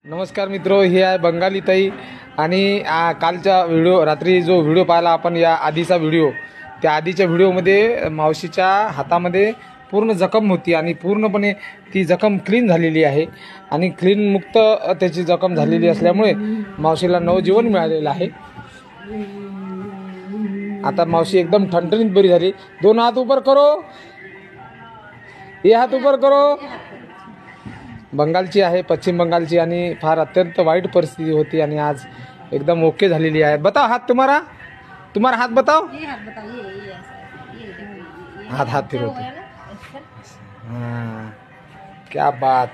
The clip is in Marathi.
नमस्कार मित्रो, हे आहे बंगाली ताई आणि कालचा व्हिडिओ रात्री जो व्हिडिओ पाहिला आपण या आधीचा व्हिडिओ, त्या आधीच्या व्हिडिओमध्ये मावशीच्या हातामध्ये पूर्ण जखम होती आणि पूर्णपणे ती जखम क्लीन झालेली आहे आणि क्लीन मुक्त त्याची जखम झालेली असल्यामुळे मावशीला नवजीवन मिळालेलं आहे। आता मावशी एकदम ठणठणीत बरी झाली। दोन हात ऊपर करो, ये हात ऊपर करो। बंगालची आहे, पश्चिम बंगालची आणि फार अत्यंत वाईट परिस्थिती होती आणि आज एकदम ओके झालेली आहे। बताओ हाथ तुम्हारा, तुम्हारा हाथ बताओ। ये हाथ बताओ, ये हाथ फिर होते। हाँ, क्या बात।